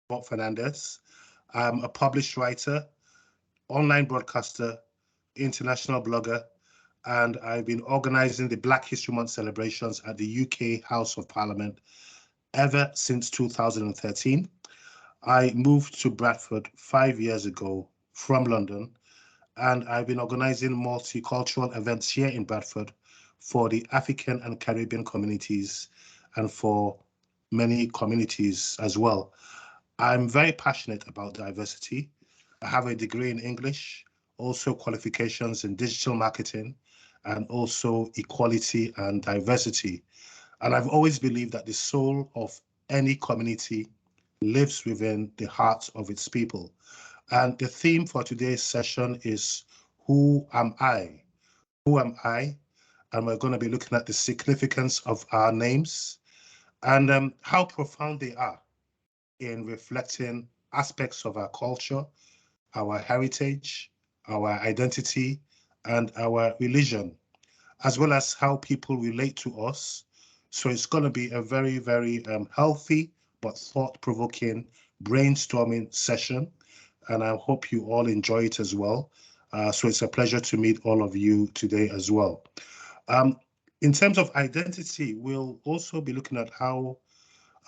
Bob Fernandez. I'm a published writer, online broadcaster, international blogger, and I've been organizing the Black History Month celebrations at the UK House of Parliament ever since 2013. I moved to Bradford 5 years ago from London, and I've been organizing multicultural events here in Bradford for the African and Caribbean communities and for many communities as well. I'm very passionate about diversity. I have a degree in English, also qualifications in digital marketing, and also equality and diversity. And I've always believed that the soul of any community lives within the hearts of its people. And the theme for today's session is Who Am I? Who am I? And we're going to be looking at the significance of our names and how profound they are in reflecting aspects of our culture, our heritage, our identity, and our religion, as well as how people relate to us. So it's going to be a very, very healthy but thought-provoking brainstorming session, and I hope you all enjoy it as well. So it's a pleasure to meet all of you today as well. Um, in terms of identity, we'll also be looking at how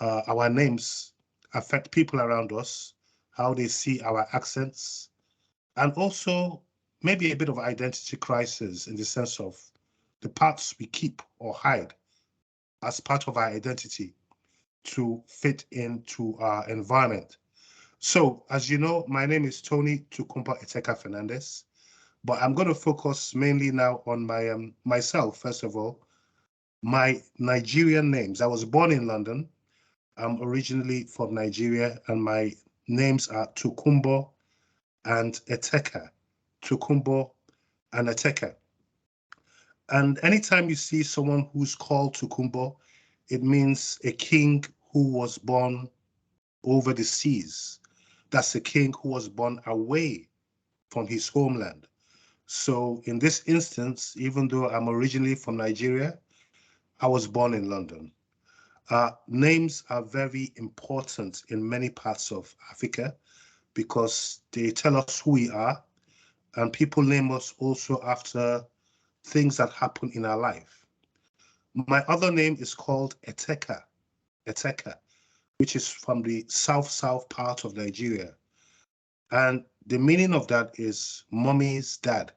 our names affect people around us, how they see our accents, and also maybe a bit of identity crisis in the sense of the parts we keep or hide as part of our identity to fit into our environment. So, as you know, my name is Tony Tukumba Eteka Fernandez, but I'm going to focus mainly now on my myself, first of all, my Nigerian names. I was born in London. I'm originally from Nigeria, and my names are Tukumbo and Eteka. Tukumbo and Eteka. And anytime you see someone who's called Tukumbo, it means a king who was born over the seas. That's a king who was born away from his homeland. So in this instance, even though I'm originally from Nigeria, I was born in London. Names are very important in many parts of Africa because they tell us who we are, and people name us also after things that happen in our life. My other name is called Eteka, Eteka, which is from the south part of Nigeria. And the meaning of that is mommy's dad,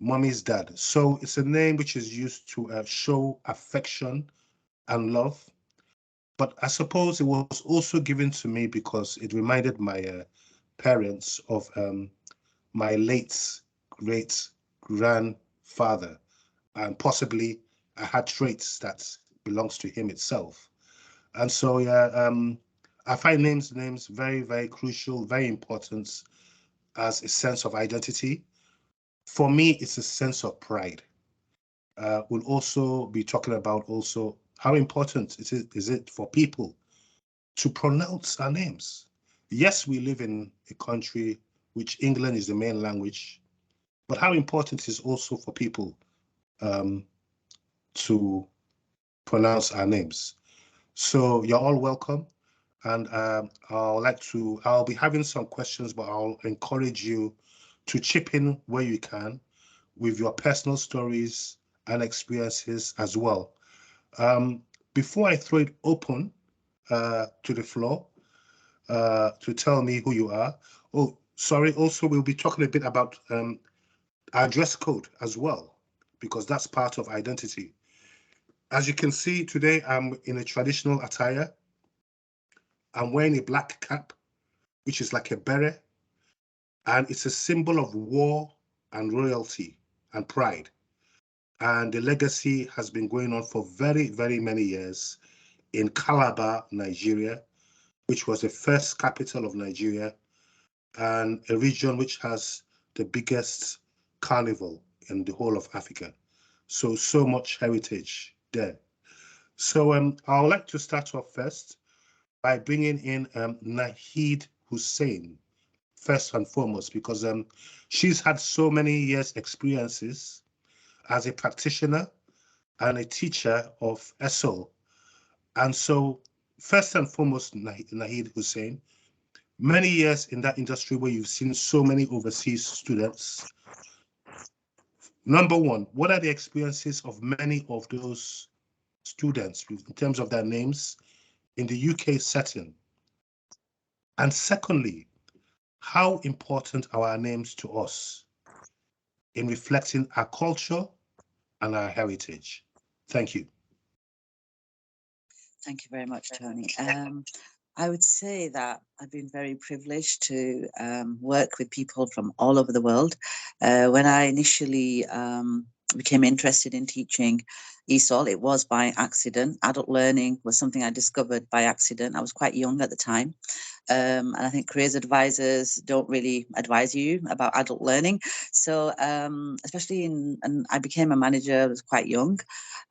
mommy's dad. So it's a name which is used to show affection and love. But I suppose it was also given to me because it reminded my parents of my late great grandfather, and possibly I had traits that belongs to him itself. And so, yeah, I find names very, very crucial, very important as a sense of identity. For me, it's a sense of pride. We'll also be talking about also how important is it for people to pronounce our names. Yes, we live in a country which England is the main language, but how important it is also for people um, to pronounce our names. So you're all welcome. And I'll be having some questions, but I'll encourage you to chip in where you can with your personal stories and experiences as well. Before I throw it open to the floor to tell me who you are. Oh, sorry. Also, we'll be talking a bit about our dress code as well, because that's part of identity. As you can see today, I'm in a traditional attire. I'm wearing a black cap, which is like a beret, and it's a symbol of war and royalty and pride. And the legacy has been going on for very, very many years in Calabar, Nigeria, which was the first capital of Nigeria and a region which has the biggest carnival in the whole of Africa. So much heritage there. So I would like to start off first by bringing in Nahid Hussein, first and foremost, because she's had so many years experiences as a practitioner and a teacher of ESOL. And so first and foremost, Nahid Hussein, many years in that industry where you've seen so many overseas students. Number one, what are the experiences of many of those students in terms of their names in the UK setting? And secondly, how important are our names to us in reflecting our culture and our heritage? Thank you. Thank you very much, Tony. I would say that I've been very privileged to work with people from all over the world. When I initially became interested in teaching ESOL, it was by accident. Adult learning was something I discovered by accident. I was quite young at the time. And I think careers advisors don't really advise you about adult learning. So especially and I became a manager, I was quite young.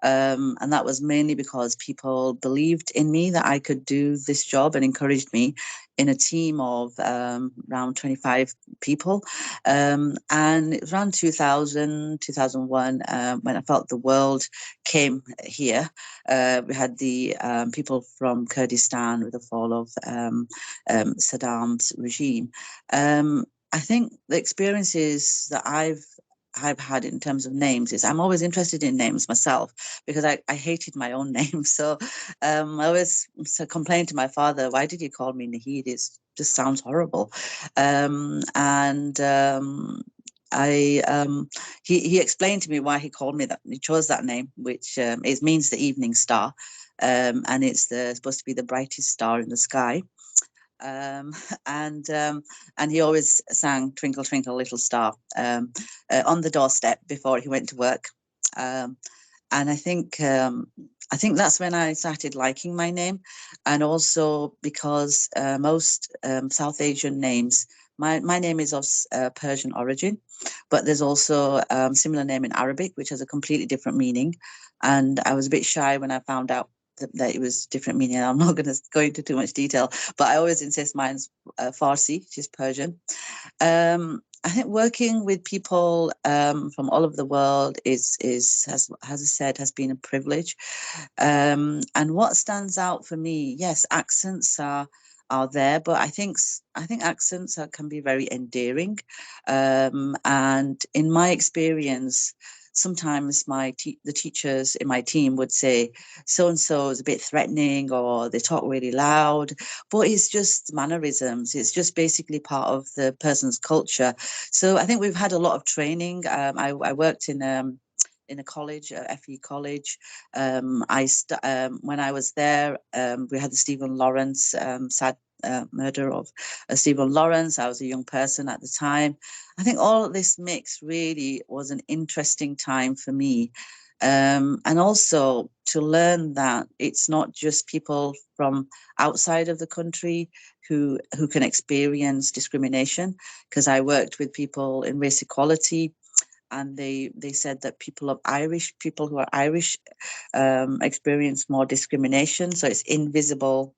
And that was mainly because people believed in me that I could do this job and encouraged me in a team of around 25 people. And it was around 2000, 2001 when I felt the world came here. We had the people from Kurdistan with the fall of Saddam's regime. I think the experiences that I've had in terms of names is I'm always interested in names myself because I hated my own name. So I always complained to my father, why did you call me Nahid? It just sounds horrible. He explained to me why he called me that. He chose that name, which it means the evening star, and it's supposed to be the brightest star in the sky. And he always sang "Twinkle Twinkle Little Star" on the doorstep before he went to work. And I think that's when I started liking my name, and also because most South Asian names, my name is of Persian origin, but there's also a similar name in Arabic, which has a completely different meaning. And I was a bit shy when I found out that it was different meaning. I'm not going to go into too much detail, but I always insist mine's Farsi, which is Persian. I think working with people from all over the world has I said, has been a privilege. And what stands out for me, yes, accents are there, but I think accents can be very endearing. And in my experience, sometimes the teachers in my team would say so and so is a bit threatening, or they talk really loud, but it's just mannerisms. It's just basically part of the person's culture. So I think we've had a lot of training. I worked in a college, FE college. When I was there, we had the Stephen Lawrence sad murder of Stephen Lawrence. I was a young person at the time. I think all of this mix really was an interesting time for me. And also to learn that it's not just people from outside of the country who can experience discrimination, because I worked with people in race equality, and they said that people who are Irish experience more discrimination. So it's invisible.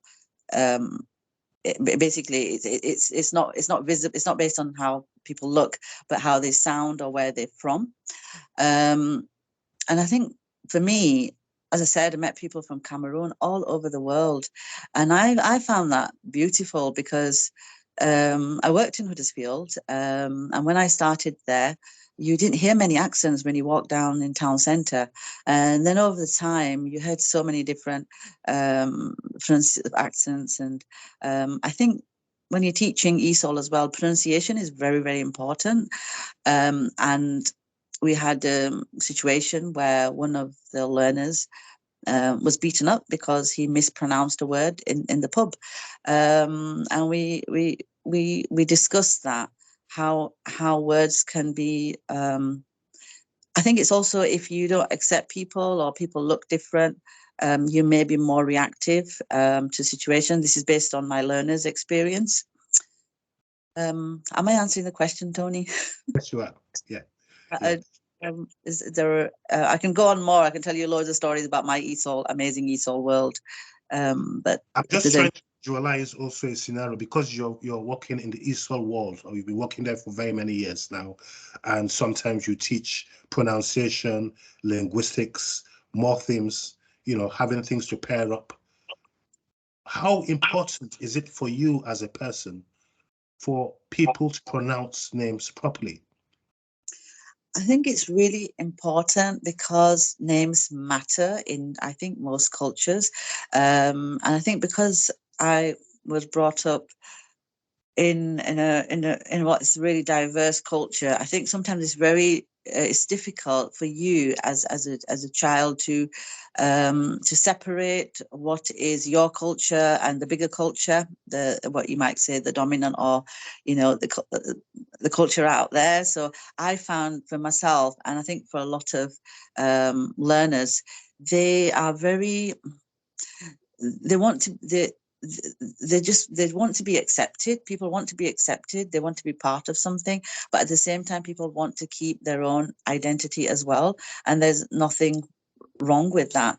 Basically, it's not visible. It's not based on how people look, but how they sound or where they're from. And I think for me, as I said, I met people from Cameroon all over the world, and I found that beautiful because I worked in Huddersfield, and when I started there, you didn't hear many accents when you walked down in town centre, and then over the time you heard so many different accents, and I think when you're teaching ESOL as well, pronunciation is very, very important, and we had a situation where one of the learners was beaten up because he mispronounced a word in the pub, and we discussed that how words can be. I think it's also if you don't accept people or people look different, you may be more reactive to situations. This is based on my learners' experience. Am I answering the question, Tony? Yes, you are. Yeah. Yeah. Is there? I can go on more. I can tell you loads of stories about my amazing ESOL world. But I'm just trying to visualize also a scenario, because you're working in the ESOL world, or you've been working there for very many years now, and sometimes you teach pronunciation, linguistics, morphemes, having things to pair up. how important is it for you as a person for people to pronounce names properly? I think it's really important because names matter in, I think, most cultures. And I think because I was brought up in what's really diverse culture, I think sometimes it's difficult for you as a child to separate what is your culture and the bigger culture, the what you might say the dominant, or the culture out there. So I found for myself, and I think for a lot of learners, they are very they want to they want to be accepted. People want to be accepted. They want to be part of something, but at the same time, people want to keep their own identity as well. And there's nothing wrong with that.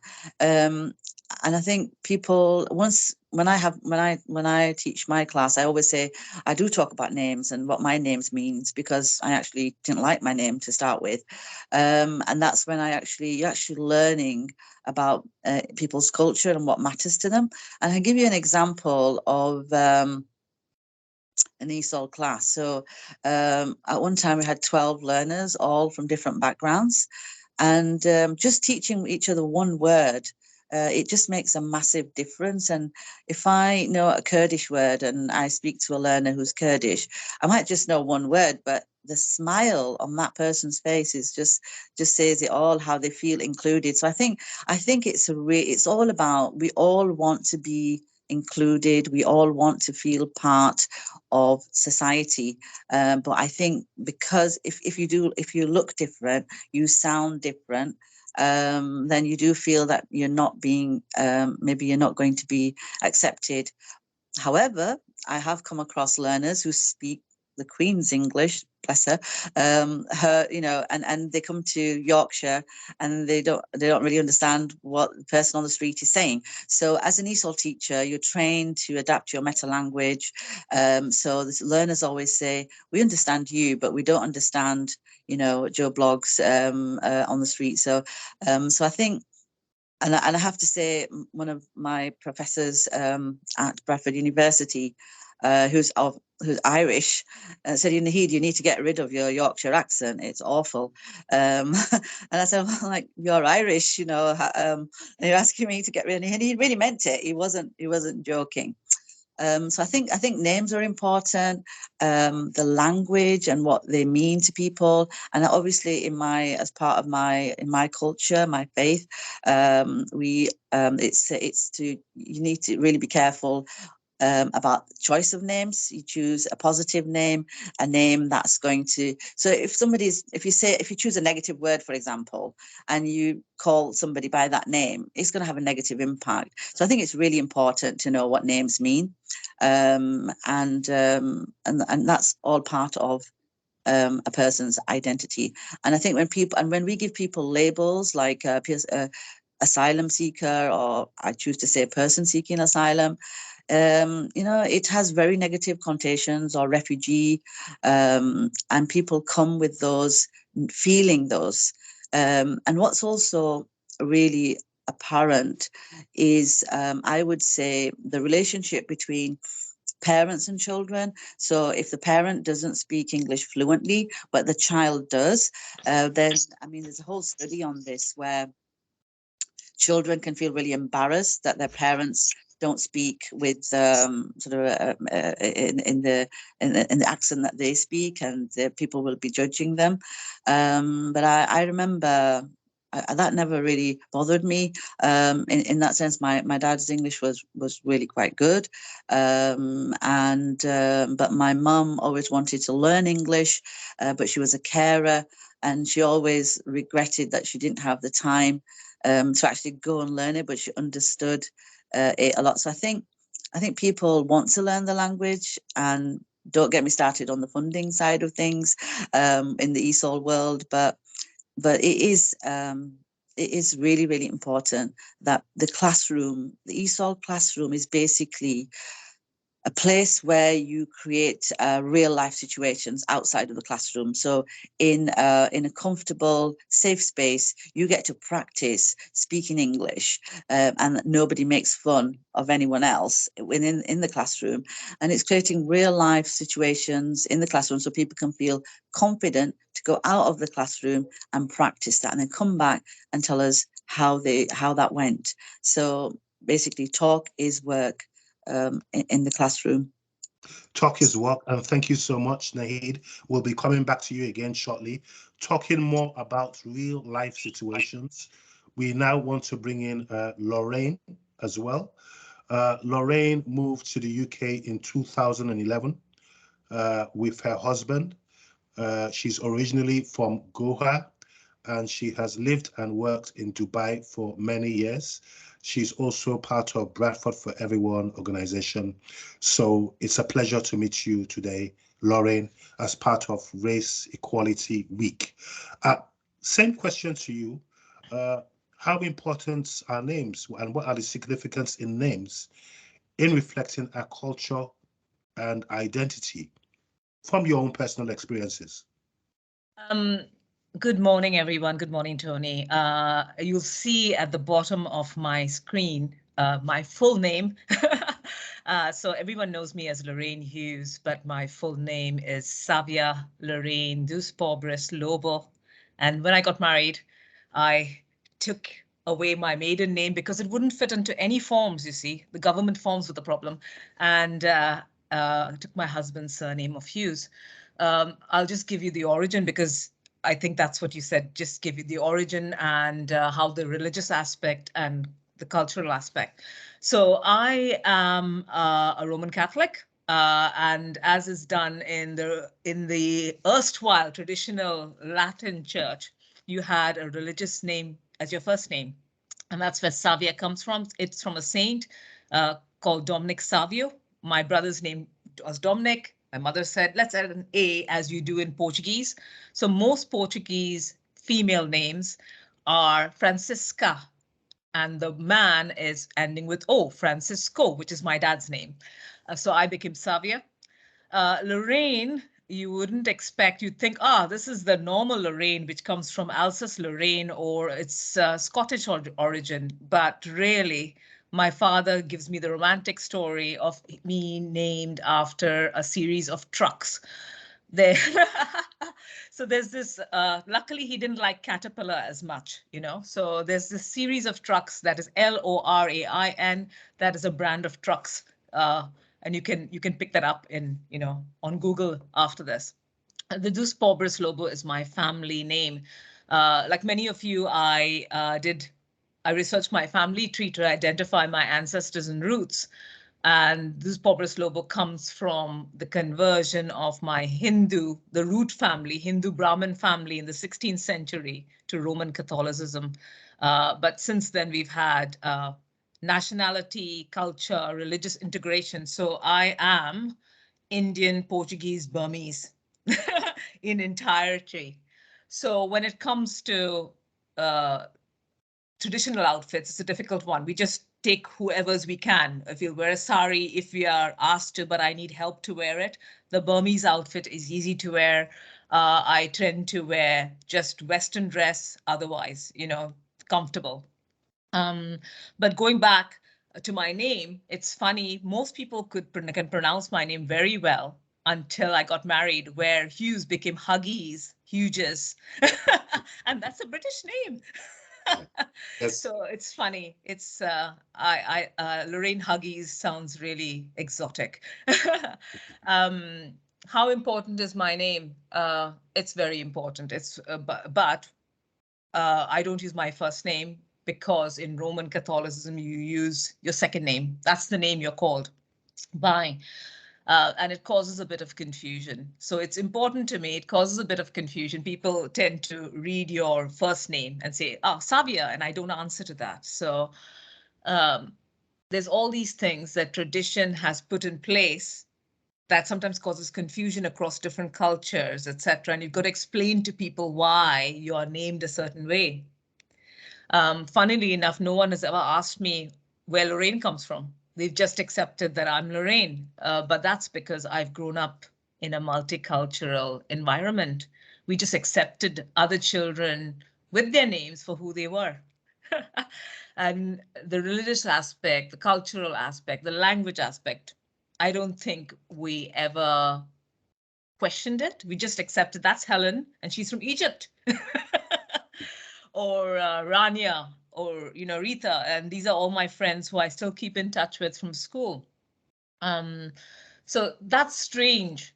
And I think people, once when I teach my class, I always say I do talk about names and what my names means, because I actually didn't like my name to start with, and that's when you're actually learning about people's culture and what matters to them. And I'll give you an example of an ESOL class. So at one time we had 12 learners, all from different backgrounds, and just teaching each other one word, it just makes a massive difference. And if I know a Kurdish word and I speak to a learner who's Kurdish, I might just know one word, but the smile on that person's face is just says it all, how they feel included. So I think it's all about, we all want to be included, we all want to feel part of society, but I think because if you look different, you sound different, then you do feel that you're not being maybe you're not going to be accepted. However, I have come across learners who speak the Queen's English, bless her, and they come to Yorkshire and they don't really understand what the person on the street is saying. So as an ESOL teacher, you're trained to adapt your meta language. So the learners always say, we understand you, but we don't understand, Joe Bloggs on the street. So I think, and I have to say, one of my professors at Bradford University, who's Irish, said, Naheed, you need to get rid of your Yorkshire accent. It's awful. And I said, well, like, you're Irish, and you're asking me to get rid of it. And he really meant it. He wasn't joking. So I think names are important, the language and what they mean to people, and obviously in my culture, my faith, you need to really be careful about the choice of names. You choose a positive name, a name that's going to. So if you choose a negative word, for example, and you call somebody by that name, it's going to have a negative impact. So I think it's really important to know what names mean, and that's all part of a person's identity. And I think when we give people labels like asylum seeker, or I choose to say person seeking asylum, it has very negative connotations, or refugee, and people come with those, feeling those. And what's also really apparent is, I would say, the relationship between parents and children. So if the parent doesn't speak English fluently, but the child does, there's a whole study on this where children can feel really embarrassed that their parents don't speak with sort of in the accent that they speak, and people will be judging them. But I remember that never really bothered me. In that sense, my dad's English was really quite good, but my mum always wanted to learn English, but she was a carer, and she always regretted that she didn't have the time to actually go and learn it, but she understood it a lot. So I think people want to learn the language, and don't get me started on the funding side of things in the ESOL world, but it is really, really important that the ESOL classroom is basically a place where you create real life situations outside of the classroom. So in a comfortable, safe space, you get to practice speaking English, and nobody makes fun of anyone else in the classroom. And it's creating real life situations in the classroom so people can feel confident to go out of the classroom and practice that, and then come back and tell us how that went. So basically, talk is work in the classroom. Talk is work, and thank you so much, Nahid. We'll be coming back to you again shortly, talking more about real life situations. We now want to bring in Lorraine as well. Lorraine moved to the UK in 2011 with her husband. She's originally from Goa, and she has lived and worked in Dubai for many years. She's also part of Bradford for Everyone organization. So it's a pleasure to meet you today, Lorraine, as part of Race Equality Week. Same question to you. How important are names, and what are the significance in names in reflecting our culture and identity from your own personal experiences? Good morning, everyone. Good morning, Tony. You'll see at the bottom of my screen my full name. So everyone knows me as Lorraine Hughes, but my full name is Savia Lorraine dos Pobres Lobo. And when I got married, I took away my maiden name because it wouldn't fit into any forms, you see. The government forms were the problem. And I took my husband's surname of Hughes. I'll just give you the origin because I think that's what you said, just give you the origin and how the religious aspect and the cultural aspect. So I am a Roman Catholic, and as is done in the erstwhile traditional Latin church, you had a religious name as your first name, and that's where Savia comes from. It's from a saint called Dominic Savio. My brother's name was Dominic. My mother said, let's add an A as you do in Portuguese. So most Portuguese female names are Francisca, and the man is ending with O, Francisco, which is my dad's name. So I became Savia. Lorraine, you wouldn't expect, you'd think, this is the normal Lorraine, which comes from Alsace-Lorraine, or it's Scottish origin, but really, my father gives me the romantic story of me named after a series of trucks. There, so there's this, luckily he didn't like Caterpillar as much, so there's this series of trucks that is Lorain, that is a brand of trucks. And you can pick that up in, on Google after this. The Dos Pobres Lobo is my family name. Like many of you, I researched my family tree to identify my ancestors and roots. And Dos Pobres Lobo comes from the conversion of my the root family, Hindu Brahmin family in the 16th century to Roman Catholicism. But since then, we've had nationality, culture, religious integration. So I am Indian, Portuguese, Burmese in entirety. So when it comes to traditional outfits, it's a difficult one. We just take whoever's we can. If we'll wear a sari, if we are asked to, but I need help to wear it. The Burmese outfit is easy to wear. I tend to wear just Western dress, otherwise, comfortable. But going back to my name, it's funny, most people can pronounce my name very well until I got married, where Hughes became Huggies, Hughes, and that's a British name. Yes. So it's funny. It's Lorraine Huggies sounds really exotic. How important is my name? It's very important. It's but I don't use my first name because in Roman Catholicism you use your second name. That's the name you're called by. And it causes a bit of confusion. So it's important to me. It causes a bit of confusion. People tend to read your first name and say, Savia, and I don't answer to that. So there's all these things that tradition has put in place that sometimes causes confusion across different cultures, etc. And you've got to explain to people why you are named a certain way. Funnily enough, no one has ever asked me where Lorraine comes from. They've just accepted that I'm Lorraine, but that's because I've grown up in a multicultural environment. We just accepted other children with their names for who they were. And the religious aspect, the cultural aspect, the language aspect, I don't think we ever questioned it. We just accepted that's Helen and she's from Egypt. Or Rania, or Rita, and these are all my friends who I still keep in touch with from school. So that's strange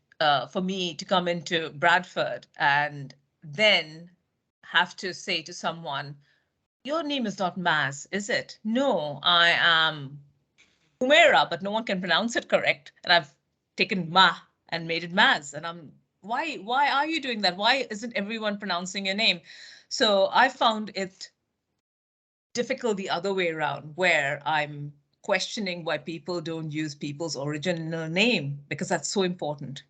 for me to come into Bradford and then have to say to someone, your name is not Maz, is it? No, I am Humaira, but no one can pronounce it correct. And I've taken Ma and made it Maz. And why are you doing that? Why isn't everyone pronouncing your name? So I found it difficult the other way around, where I'm questioning why people don't use people's original name, because that's so important.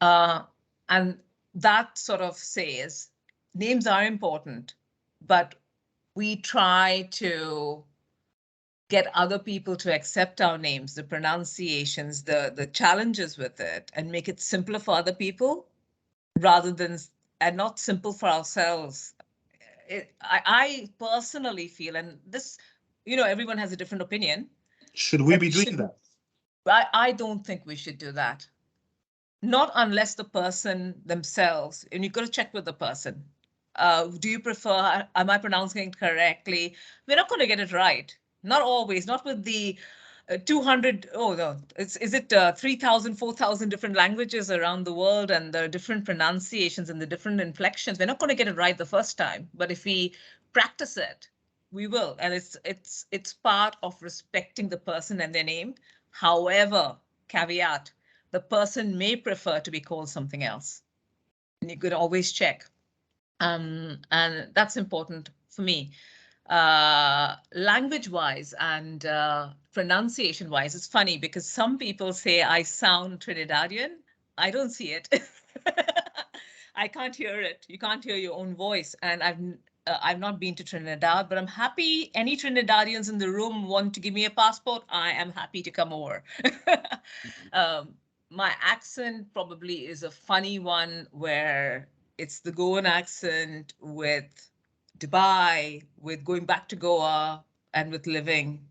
And that sort of says names are important, but we try to get other people to accept our names, the pronunciations, the challenges with it, and make it simpler for other people rather than, and not simple for ourselves. I personally feel, and this, everyone has a different opinion. Should we be doing that? I don't think we should do that. Not unless the person themselves, and you've got to check with the person. Do you prefer, am I pronouncing it correctly? We're not going to get it right. Not always, not with the 200, oh no, is it 3,000, 4,000 different languages around the world, and the different pronunciations and the different inflections. We're not going to get it right the first time, but if we practice it, we will. And it's part of respecting the person and their name. However, caveat, the person may prefer to be called something else. And you could always check. And that's important for me. Language-wise and pronunciation-wise, it's funny because some people say I sound Trinidadian. I don't see it. I can't hear it. You can't hear your own voice. And I've not been to Trinidad, but I'm happy. Any Trinidadians in the room want to give me a passport, I am happy to come over. My accent probably is a funny one, where it's the Goan accent with Dubai, with going back to Goa, and with living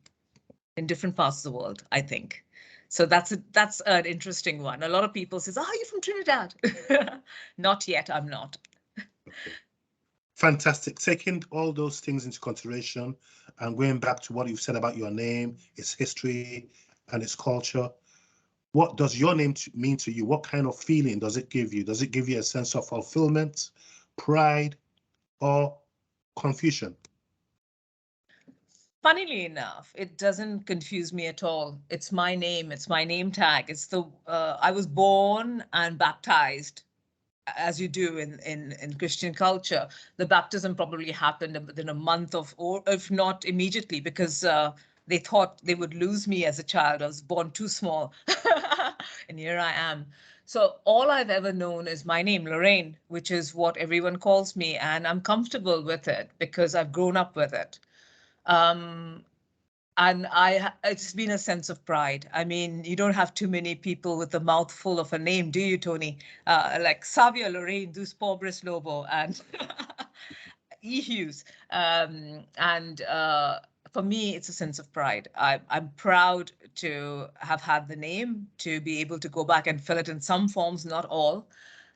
in different parts of the world, I think. So that's an interesting one. A lot of people say, "Oh, are you from Trinidad?" Not yet, I'm not. Okay. Fantastic. Taking all those things into consideration and going back to what you've said about your name, its history, and its culture, what does your name mean to you? What kind of feeling does it give you? Does it give you a sense of fulfillment, pride, or confusion? Funnily enough, it doesn't confuse me at all. It's my name. It's my name tag. It's I was born and baptized, as you do in Christian culture. The baptism probably happened within a month of, or if not immediately, because they thought they would lose me as a child. I was born too small. And here I am. So all I've ever known is my name, Lorraine, which is what everyone calls me. And I'm comfortable with it because I've grown up with it. And it's been a sense of pride. I mean, you don't have too many people with a mouthful of a name, do you, Tony? Like Xavier Lorraine dos Pobres Lobo and E. Hughes. For me, it's a sense of pride. I'm proud to have had the name, to be able to go back and fill it in some forms, not all.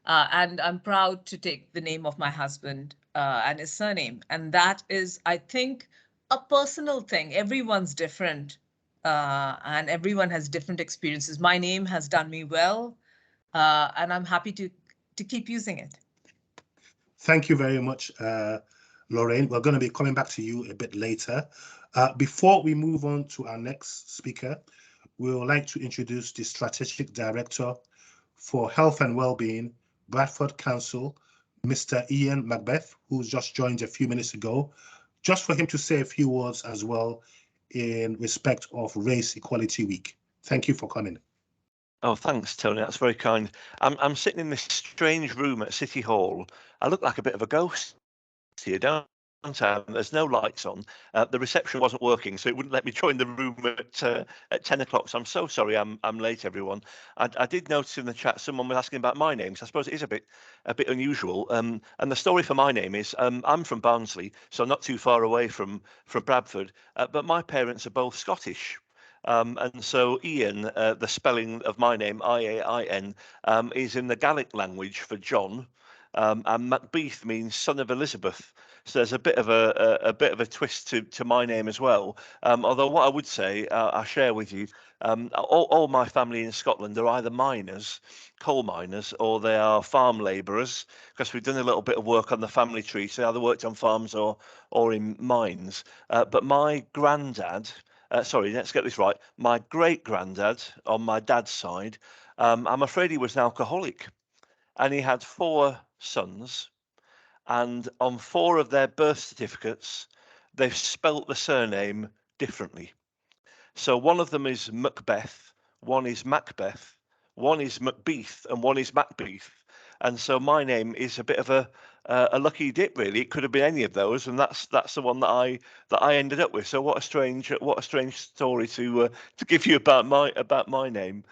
And I'm proud to take the name of my husband and his surname. And that is, I think, a personal thing. Everyone's different, and everyone has different experiences. My name has done me well, and I'm happy to keep using it. Thank you very much, Lorraine. We're going to be coming back to you a bit later. Before we move on to our next speaker, we would like to introduce the Strategic Director for Health and Wellbeing, Bradford Council, Mr. Ian Macbeth, who's just joined a few minutes ago, just for him to say a few words as well in respect of Race Equality Week. Thank you for coming. Oh, thanks, Tony. That's very kind. I'm sitting in this strange room at City Hall. I look like a bit of a ghost here, don't downtown. There's no lights on. The reception wasn't working, so it wouldn't let me join the room at 10 o'clock. So I'm so sorry I'm late, everyone. I did notice in the chat someone was asking about my name, so I suppose it is a bit unusual. And the story for my name is I'm from Barnsley, so not too far away from Bradford, but my parents are both Scottish. And so Ian, the spelling of my name, Iain, is in the Gaelic language for John, and Macbeth means son of Elizabeth. So there's a bit of a twist to my name as well. Although what I would say, I share with you, all my family in Scotland are either miners, coal miners, or they are farm labourers, because we've done a little bit of work on the family tree. So they either worked on farms or in mines. But my granddad. Sorry, let's get this right. My great-granddad on my dad's side, I'm afraid he was an alcoholic, and he had 4 sons, and on 4 of their birth certificates, they've spelt the surname differently. So one of them is Macbeth, one is Macbeth, one is Macbeth, and one is Macbeth. And so my name is a bit of a lucky dip, really. It could have been any of those, and that's the one that I ended up with. So what a strange story to give you about my name.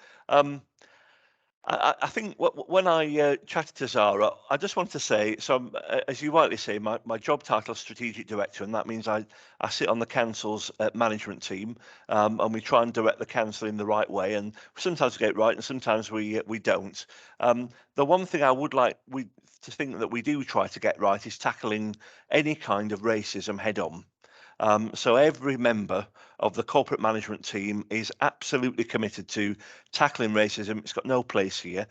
I think when I chatted to Zara, I just wanted to say, so as you rightly say, my job title is Strategic Director, and that means I sit on the council's management team, and we try and direct the council in the right way, and sometimes we get it right and sometimes we don't. The one thing I would like to think that we do try to get right is tackling any kind of racism head on. So every member of the corporate management team is absolutely committed to tackling racism. It's got no place here.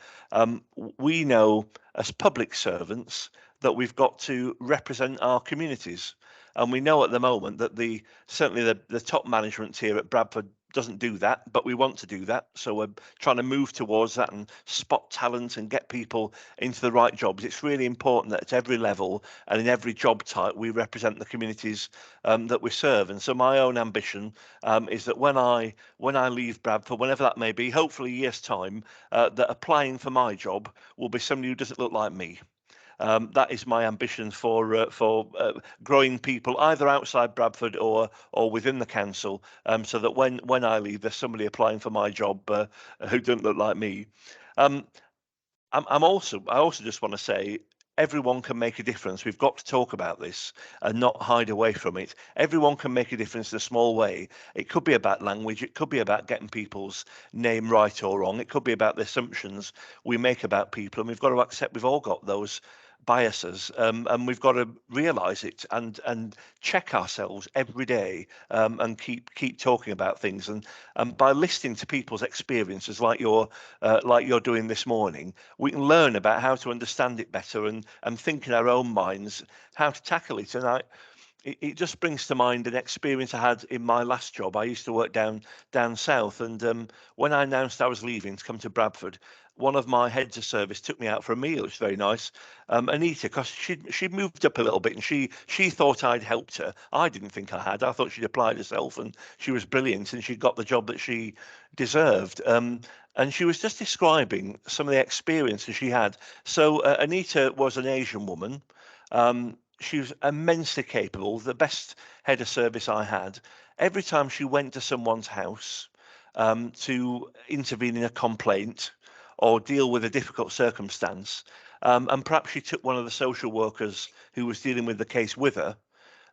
We know as public servants that we've got to represent our communities. And we know at the moment that certainly the top management here at Bradford doesn't do that, but we want to do that. So we're trying to move towards that and spot talent and get people into the right jobs. It's really important that at every level and in every job type, we represent the communities that we serve. And so my own ambition is that when I leave Bradford, whenever that may be, hopefully a year's time, that applying for my job will be somebody who doesn't look like me. That is my ambition for growing people either outside Bradford or within the council, so that when I leave, there's somebody applying for my job who don't look like me. I also just want to say, everyone can make a difference. We've got to talk about this and not hide away from it. Everyone can make a difference in a small way. It could be about language. It could be about getting people's name right or wrong. It could be about the assumptions we make about people. And we've got to accept we've all got those biases, and we've got to realise it and check ourselves every day, and keep talking about things. And by listening to people's experiences, like you're doing this morning, we can learn about how to understand it better and think in our own minds how to tackle it. And it just brings to mind an experience I had in my last job. I used to work down south, and when I announced I was leaving to come to Bradford, one of my heads of service took me out for a meal. It was very nice. Anita, because she'd moved up a little bit, and she thought I'd helped her. I didn't think I had. I thought she'd applied herself, and she was brilliant, and she'd got the job that she deserved. And she was just describing some of the experiences she had. So Anita was an Asian woman. She was immensely capable, the best head of service I had. Every time she went to someone's house to intervene in a complaint or deal with a difficult circumstance, and perhaps she took one of the social workers who was dealing with the case with her,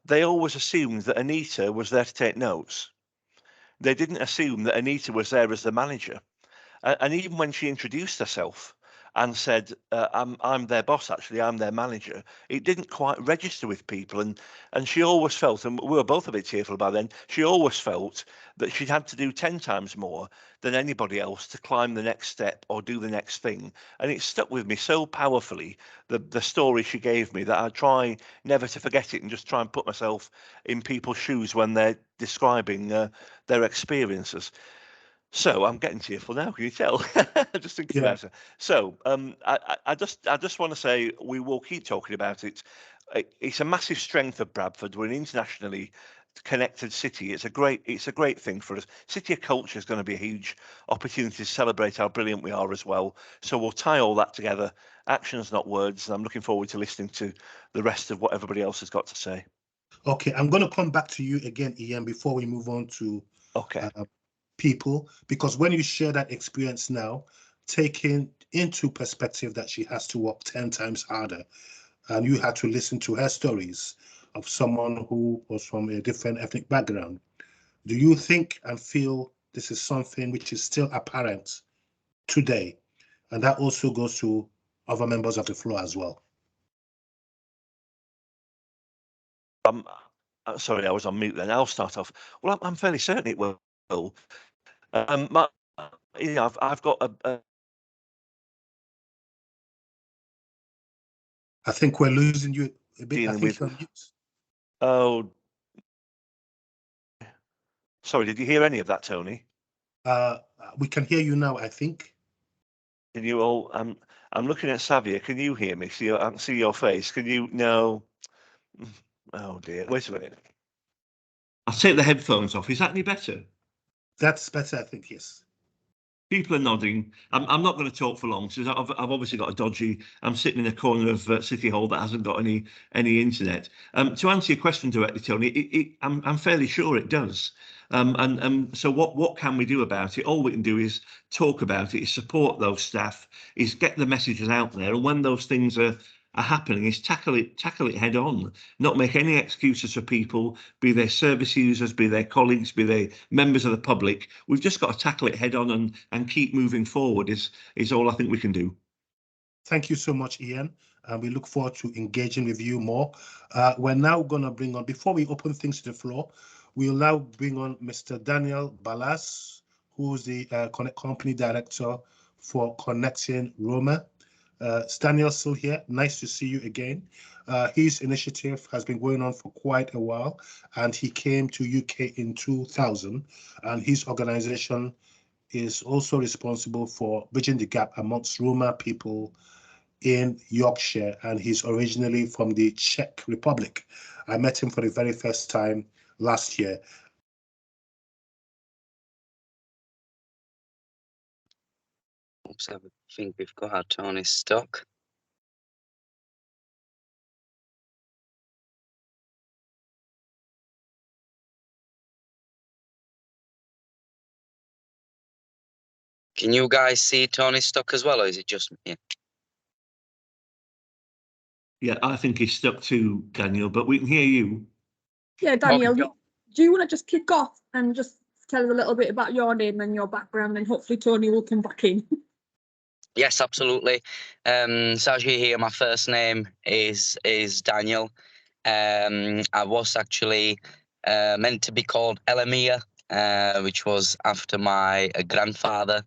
they always assumed that Anita was there to take notes. They didn't assume that Anita was there as the manager. And even when she introduced herself and said, I'm their boss, actually, I'm their manager, it didn't quite register with people. And she always felt, and we were both a bit tearful by then, she always felt that she'd had to do 10 times more than anybody else to climb the next step or do the next thing. And it stuck with me so powerfully, the story she gave me, that I try never to forget it and just try and put myself in people's shoes when they're describing their experiences. So I'm getting tearful now. Can you tell? Just thinking about it. So I just want to say we will keep talking about it. It's a massive strength of Bradford. We're an internationally connected city. It's a great thing for us. City of Culture is going to be a huge opportunity to celebrate how brilliant we are as well. So we'll tie all that together. Actions, not words. And I'm looking forward to listening to the rest of what everybody else has got to say. Okay, I'm going to come back to you again, Ian, before we move on to Okay. people, because when you share that experience now, taking into perspective that she has to work 10 times harder, and you had to listen to her stories of someone who was from a different ethnic background, do you think and feel this is something which is still apparent today? And that also goes to other members of the floor as well. Sorry, I was on mute then. I'll start off. Well, I'm fairly certain it will. I've got a I think we're losing you a bit. I dealing think with. you're on mute. Oh, sorry. Did you hear any of that, Tony? We can hear you now, I think. Can you all? I'm looking at Savia. Can you hear me? I can see your face. Can you? No. Oh dear. Wait a minute. I'll take the headphones off. Is that any better? That's better, I think, yes. People are nodding. I'm not going to talk for long because I've obviously got a dodgy. I'm sitting in a corner of City Hall that hasn't got any internet. To answer your question directly, Tony, I'm fairly sure it does. And so what can we do about it? All we can do is talk about it, is support those staff, is get the messages out there, and when those things are happening, is tackle it head on, not make any excuses for people, be they service users, be they colleagues, be they members of the public. We've just got to tackle it head on and keep moving forward is all I think we can do. Thank you so much, Ian. We look forward to engaging with you more. We're now going to bring on, before we open things to the floor, we'll now bring on Mr. Daniel Balas, who's the company director for Connecting Roma. Is Daniel still here? Nice to see you again. His initiative has been going on for quite a while, and he came to UK in 2000, and his organization is also responsible for bridging the gap amongst Roma people in Yorkshire, and he's originally from the Czech Republic. I met him for the very first time last year. Oops, I think we've got our Tony stuck. Can you guys see Tony stuck as well, or is it just me? Yeah, I think he's stuck too, Daniel, but we can hear you. Yeah, Daniel, do you want to just kick off and just tell us a little bit about your name and your background, and hopefully Tony will come back in? Yes, absolutely. So as you hear, my first name is Daniel. I was actually meant to be called Elamia, which was after my grandfather.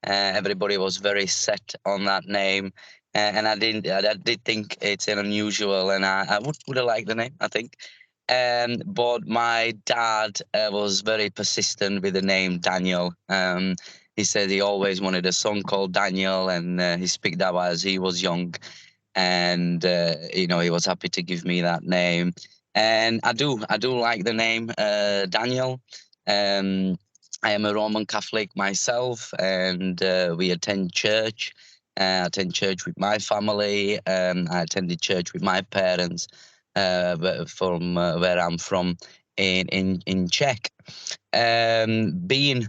Everybody was very set on that name, and I did think it's an unusual, and I would have liked the name, I think. But my dad was very persistent with the name Daniel. He said he always wanted a son called Daniel, and he picked that as he was young, and he was happy to give me that name. And I do like the name Daniel. I am a Roman Catholic myself, and we attend church. I attend church with my family. I attended church with my parents from where I'm from in Czech. Being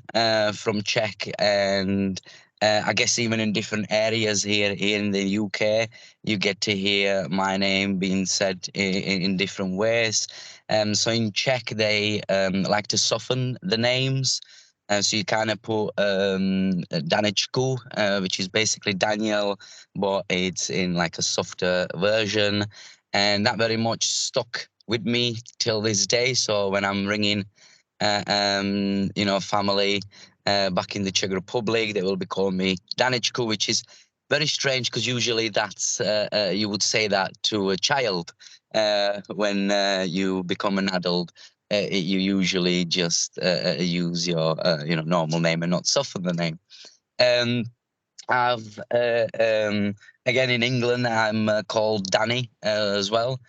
from Czech, and I guess even in different areas here in the UK, you get to hear my name being said in different ways. So in Czech, they like to soften the names. So you kind of put Danečku, which is basically Daniel, but it's in like a softer version. And that very much stuck with me till this day. So when I'm ringing, family back in the Czech Republic, they will be calling me Danečku, which is very strange because usually that's you would say that to a child. When you become an adult, you usually just use your normal name and not soften the name. I've again in England, I'm called Danny as well,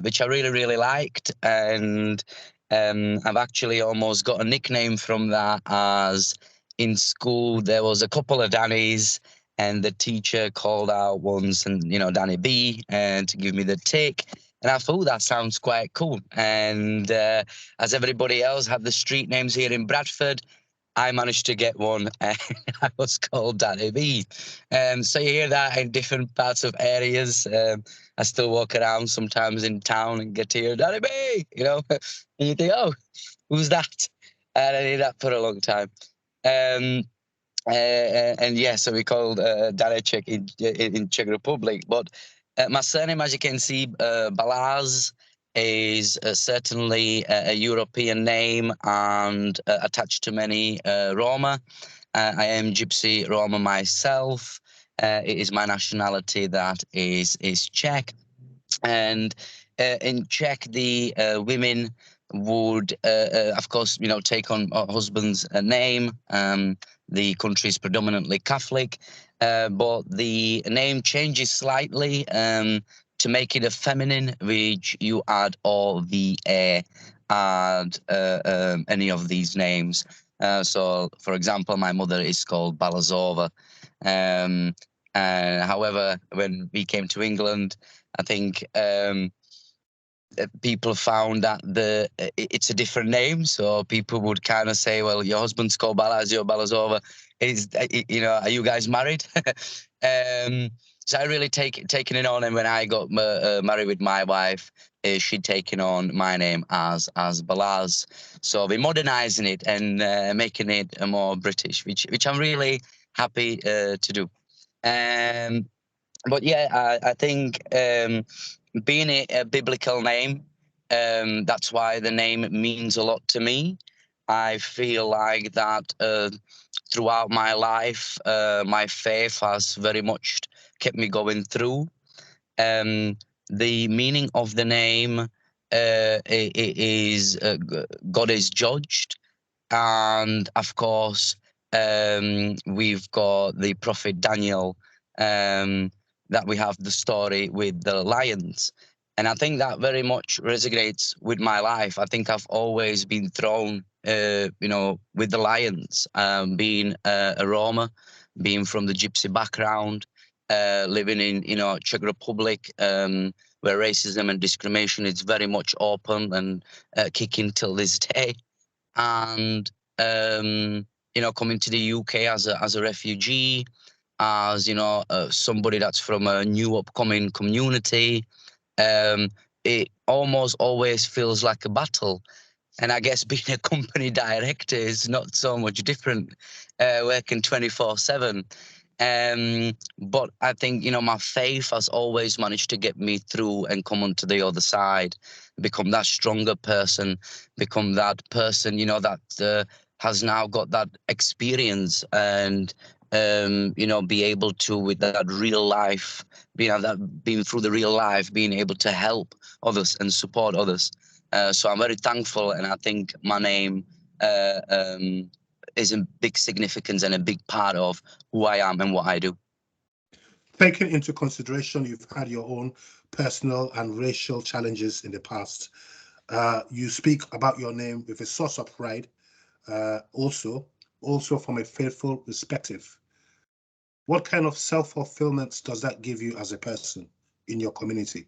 which I really liked, and I've actually almost got a nickname from that. As in school, there was a couple of Dannys, and the teacher called out once, and Danny B, and to give me the tick. And I thought that sounds quite cool. And as everybody else had the street names here in Bradford, I managed to get one, and I was called Danny B. So you hear that in different parts of areas. I still walk around sometimes in town and get to hear Danny B, you know, and you think, oh, who's that? And I hear that for a long time. And yeah, so we called Daneček in Czech Republic. But my surname, as you can see, Balázs, is certainly a European name and attached to many Roma. I am Gypsy Roma myself. It is my nationality that is Czech. And in Czech, the women would, of course, you know, take on a husband's name. The country is predominantly Catholic, but the name changes slightly to make it a feminine, which you add OVA, add any of these names. So, for example, my mother is called Balazova. However, when we came to England, I think people found that it's a different name, so people would kind of say, "Well, your husband's called Balázs, you're Balazova. Is you know, are you guys married?" So I really taken it on, and when I got married with my wife, she'd taken on my name as Balázs. So we're modernizing it and making it more British, which I'm really happy to do. But yeah, I think being a biblical name, that's why the name means a lot to me. I feel like that throughout my life, my faith has very much kept me going through. The meaning of the name is God is judged, and of course we've got the prophet Daniel, that we have the story with the lions. And I think that very much resonates with my life. I think I've always been thrown, you know, with the lions, being a Roma, being from the Gypsy background, living in, you know, Czech Republic, where racism and discrimination is very much open and kicking till this day. And you know, coming to the UK as a refugee, as you know, somebody that's from a new upcoming community, it almost always feels like a battle. And I guess being a company director is not so much different, working 24/7. But I think, you know, my faith has always managed to get me through and come onto the other side, become that stronger person, become that person, you know, that has now got that experience and, you know, be able to, with that real life, being through the real life, being able to help others and support others. So I'm very thankful, and I think my name is a big significance and a big part of who I am and what I do. Taking into consideration you've had your own personal and racial challenges in the past, you speak about your name with a source of pride, also from a faithful perspective. What kind of self-fulfillment does that give you as a person in your community?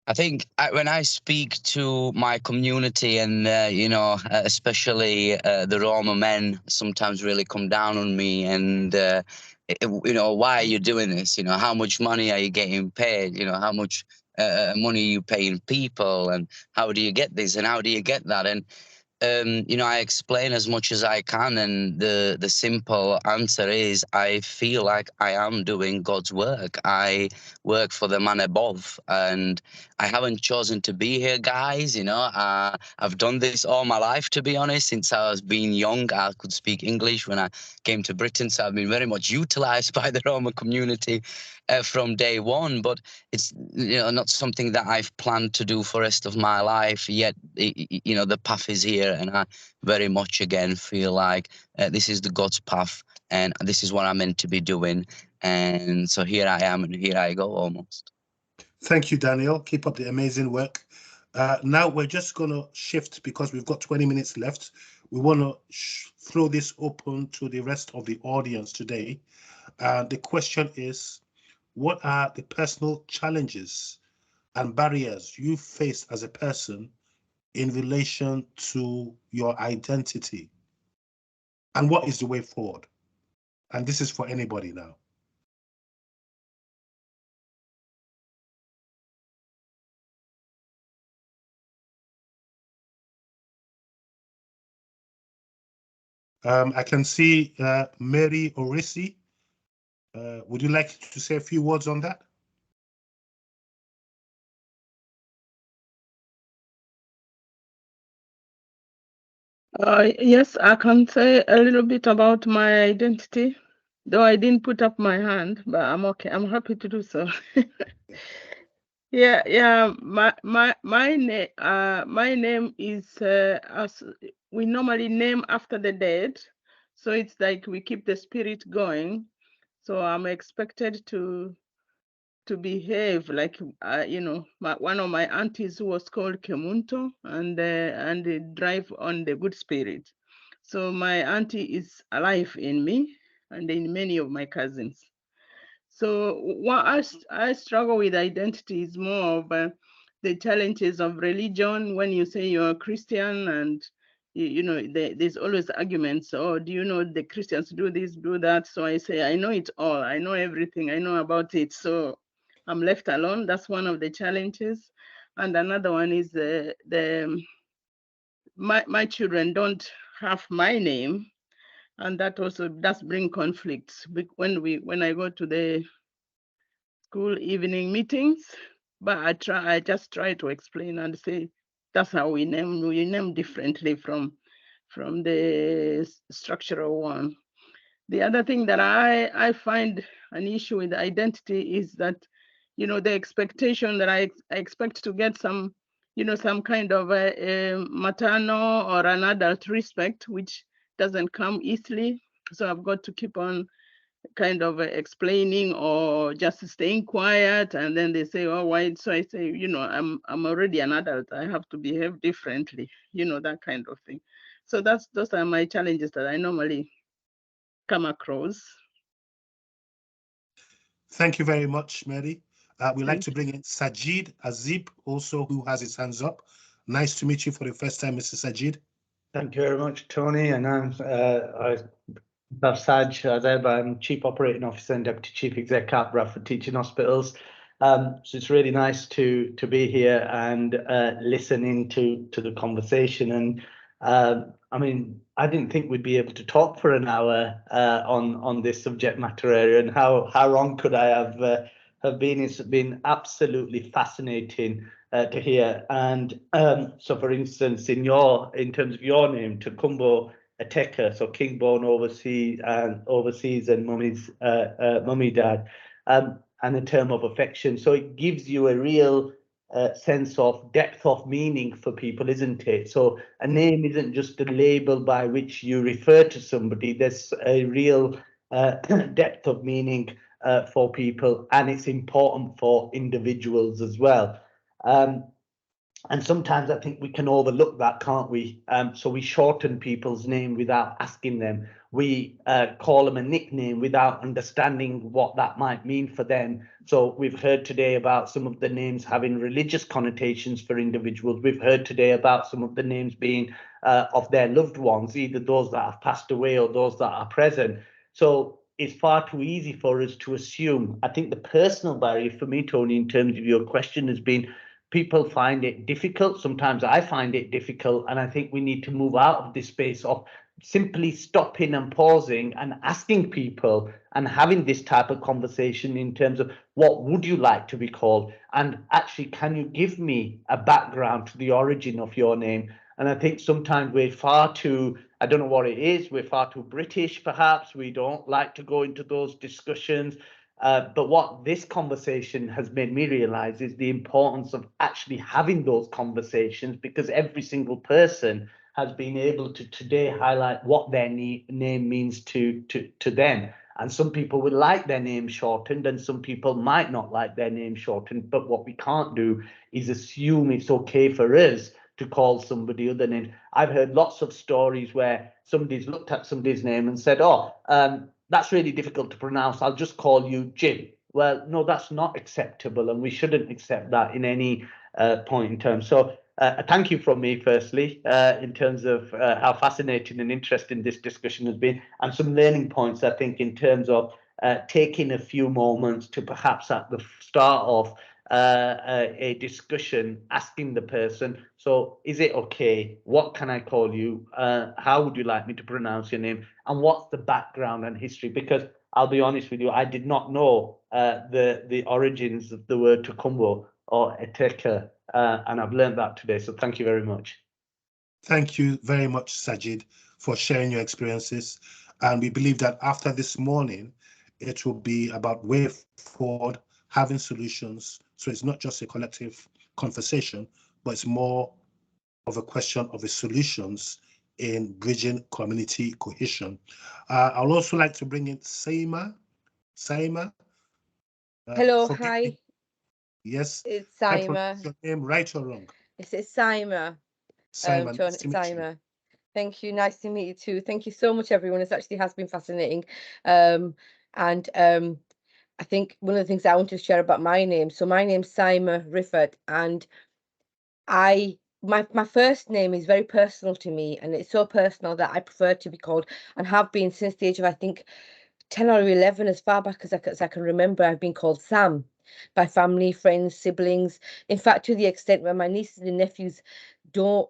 I think when I speak to my community, and you know, especially the Roma men, sometimes really come down on me and you know, why are you doing this? You know, how much money are you getting paid? You know, how much money are you paying people, and how do you get this and how do you get that? And you know, I explain as much as I can, and the simple answer is I feel like I am doing God's work. I work for the man above, and I haven't chosen to be here, guys. You know, I've done this all my life, to be honest. Since I was being young, I could speak English when I came to Britain, so I've been very much utilized by the Roma community from day one. But it's, you know, not something that I've planned to do for the rest of my life yet. You know, the path is here, and I very much again feel like this is the God's path, and this is what I'm meant to be doing. And so here I am, and here I go almost. Thank you, Daniel. Keep up the amazing work. Now we're just going to shift, because we've got 20 minutes left. We want to throw this open to the rest of the audience today. The question is, what are the personal challenges and barriers you face as a person in relation to your identity? And what is the way forward? And this is for anybody now. I can see Mary Orisi. Would you like to say a few words on that? Yes, I can say a little bit about my identity, though I didn't put up my hand, but I'm okay. I'm happy to do so. Yeah. My name is as we normally name after the dead, so it's like we keep the spirit going. So I'm expected to behave like one of my aunties who was called Kemunto, and they drive on the good spirit. So my auntie is alive in me and in many of my cousins. So what I struggle with identity is more of the challenges of religion. When you say you're a Christian, and there's always arguments. Oh, do you know the Christians do this, do that? So I say, I know it all. I know everything. I know about it. So I'm left alone. That's one of the challenges. And another one is my children don't have my name, and that also does bring conflicts when I go to the school evening meetings. But I just try to explain and say that's how we name differently from the structural one. The other thing that I find an issue with identity is that, the expectation that I expect to get some kind of a maternal or an adult respect, which doesn't come easily. So I've got to keep on kind of explaining or just staying quiet, and then they say, oh, why? So I say, I'm already an adult. I have to behave differently, that kind of thing. So those are my challenges that I normally come across. Thank you very much, Mary. We'd like to bring in Sajid Azib, also, who has his hands up. Nice to meet you for the first time, Mr. Sajid. Thank you very much, Tony. And I'm Saj Azeb. I'm Chief Operating Officer and Deputy Chief Exec at Bradford Teaching Hospitals. So it's really nice to be here and listening to the conversation. And I mean, I didn't think we'd be able to talk for an hour on this subject matter area, and how wrong could I have been? It's been absolutely fascinating to hear. And so, for instance, in terms of your name, Tokumbo Ateka, so Kingborn overseas and mummy's mummy dad, and a term of affection. So it gives you a real sense of depth of meaning for people, isn't it? So a name isn't just a label by which you refer to somebody. There's a real depth of meaning for people, and it's important for individuals as well. And sometimes I think we can overlook that, can't we? So we shorten people's name without asking them. We call them a nickname without understanding what that might mean for them. So we've heard today about some of the names having religious connotations for individuals. We've heard today about some of the names being of their loved ones, either those that have passed away or those that are present. So it's far too easy for us to assume. I think the personal barrier for me, Tony, in terms of your question, has been people find it difficult. Sometimes I find it difficult, and I think we need to move out of this space of simply stopping and pausing and asking people and having this type of conversation in terms of what would you like to be called, and actually, can you give me a background to the origin of your name? And I think sometimes we're far too, I don't know what it is, we're far too British, perhaps. We don't like to go into those discussions. But what this conversation has made me realize is the importance of actually having those conversations, because every single person has been able to today highlight what their name means to them. And some people would like their name shortened, and some people might not like their name shortened. But what we can't do is assume it's okay for us to call somebody other names. I've heard lots of stories where somebody's looked at somebody's name and said, oh, that's really difficult to pronounce. I'll just call you Jim. well, no, that's not acceptable, and we shouldn't accept that in any point in time. So thank you from me, firstly, in terms of how fascinating and interesting this discussion has been, and some learning points, I think, in terms of taking a few moments to perhaps at the start of a discussion, asking the person, so is it okay? What can I call you? How would you like me to pronounce your name? And what's the background and history? Because I'll be honest with you, I did not know the origins of the word Tukumbo or Eteka, and I've learned that today. So thank you very much. Thank you very much, Sajid, for sharing your experiences. And we believe that after this morning, it will be about way forward, having solutions. So it's not just a collective conversation, but it's more of a question of the solutions in bridging community cohesion. I'd also like to bring in Saima. Saima. Hello, hi. Yes. It's I Saima. pronounce your name right or wrong? It's Saima. Saima, nice to meet you. Saima. Thank you. Nice to meet you too. Thank you so much, everyone. It actually has been fascinating. I think one of the things I want to share about my name. So my name's Saima Riffat, and my first name is very personal to me, and it's so personal that I prefer to be called, and have been since the age of, I think, 10 or 11, as far back as I can remember. I've been called Sam by family, friends, siblings. In fact, to the extent where my nieces and nephews don't,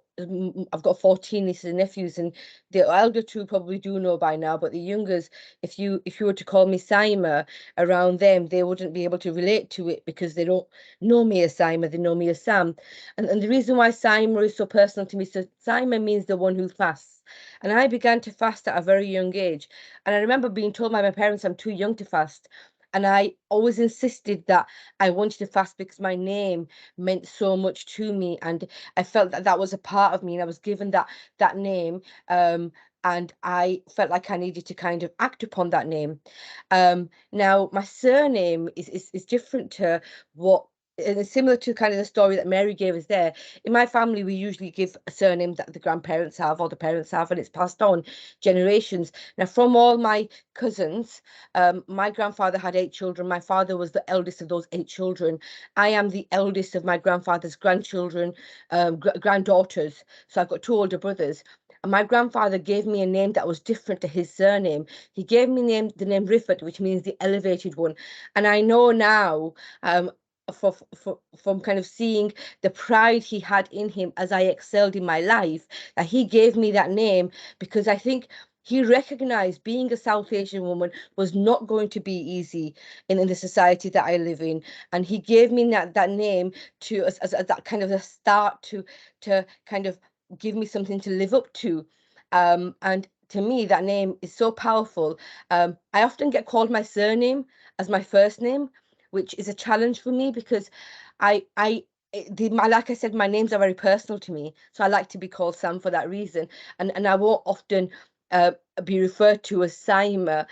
I've got 14 nieces and nephews, and the elder two probably do know by now, but the youngers, if you were to call me Saima around them, they wouldn't be able to relate to it because they don't know me as Saima, they know me as Sam. And the reason why Saima is so personal to me, so Saima means the one who fasts. And I began to fast at a very young age. And I remember being told by my parents I'm too young to fast. And I always insisted that I wanted to fast because my name meant so much to me. And I felt that that was a part of me, and I was given that name. And I felt like I needed to kind of act upon that name. Now, my surname is different to what, and it's similar to kind of the story that Mary gave us there. In my family, we usually give a surname that the grandparents have or the parents have, and it's passed on generations. Now, from all my cousins, my grandfather had 8 children. My father was the eldest of those 8 children. I am the eldest of my grandfather's grandchildren, granddaughters. So I've got 2 older brothers. And my grandfather gave me a name that was different to his surname. He gave me the name Riffat, which means the elevated one. And I know now, from kind of seeing the pride he had in him as I excelled in my life, that he gave me that name because I think he recognized being a South Asian woman was not going to be easy in the society that I live in. And he gave me that name to as that kind of a start to kind of give me something to live up to. And to me, that name is so powerful. I often get called my surname as my first name, which is a challenge for me because like I said, my names are very personal to me. So I like to be called Sam for that reason. And I won't often be referred to as Saima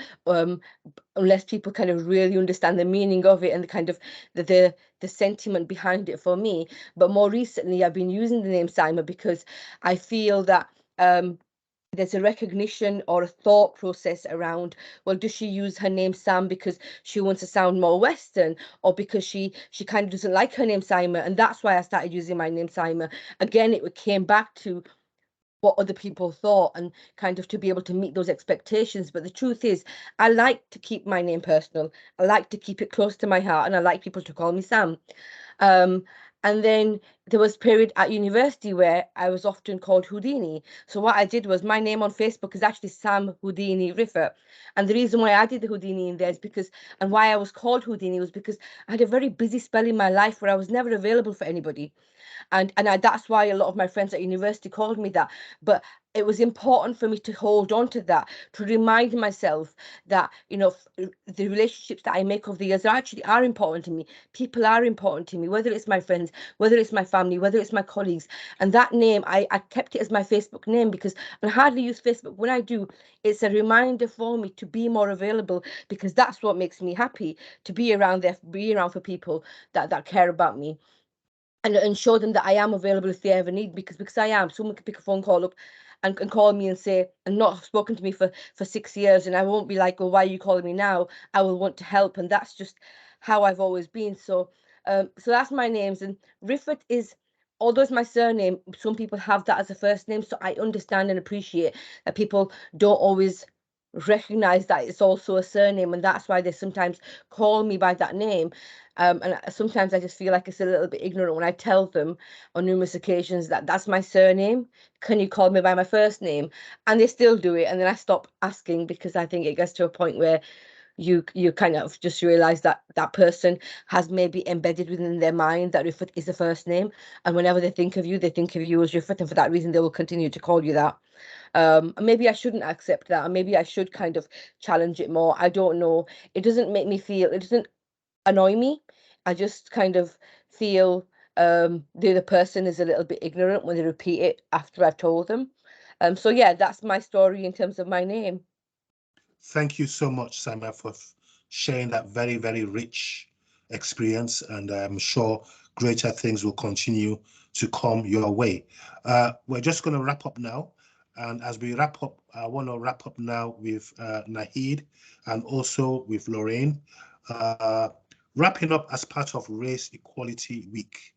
unless people kind of really understand the meaning of it and the kind of the sentiment behind it for me. But more recently, I've been using the name Saima because I feel that there's a recognition or a thought process around, well, does she use her name Sam because she wants to sound more Western, or because she kind of doesn't like her name Saima? And that's why I started using my name Saima. Again, it came back to what other people thought and kind of to be able to meet those expectations. But the truth is, I like to keep my name personal. I like to keep it close to my heart, and I like people to call me Sam. And then there was a period at university where I was often called Houdini. So what I did was, my name on Facebook is actually Sam Houdini Riffat. And the reason why I did the Houdini in there is because, and why I was called Houdini was because I had a very busy spell in my life where I was never available for anybody. And that's why a lot of my friends at university called me that. But it was important for me to hold on to that, to remind myself that, you know, the relationships that I make over the years actually are important to me. People are important to me, whether it's my friends, whether it's my family, whether it's my colleagues. And that name, I kept it as my Facebook name because I hardly use Facebook. When I do, it's a reminder for me to be more available, because that's what makes me happy, to be around there, be around for people that care about me. And show them that I am available if they ever need, because I am. Someone can pick a phone call up and call me and say, and not have spoken to me for 6 years, and I won't be like, well, why are you calling me now? I will want to help. And that's just how I've always been. So so that's my names. And Rifat is, although it's my surname, some people have that as a first name. So I understand and appreciate that people don't always recognize that it's also a surname, and that's why they sometimes call me by that name. And sometimes I just feel like it's a little bit ignorant when I tell them on numerous occasions that that's my surname. Can you call me by my first name? And they still do it, and then I stop asking, because I think it gets to a point where you kind of just realize that that person has maybe embedded within their mind that Rifat is the first name, and whenever they think of you as Rifat, and for that reason they will continue to call you that. Maybe I shouldn't accept that, and maybe I should kind of challenge it more. I don't know. It doesn't make me feel, it doesn't annoy me. I just kind of feel the other person is a little bit ignorant when they repeat it after I've told them. So yeah, that's my story in terms of my name. Thank you so much, Sama, for sharing that very, very rich experience, and I'm sure greater things will continue to come your way. We're just going to wrap up now. And as we wrap up, I want to wrap up now with Nahid and also with Lorraine. Wrapping up as part of Race Equality Week,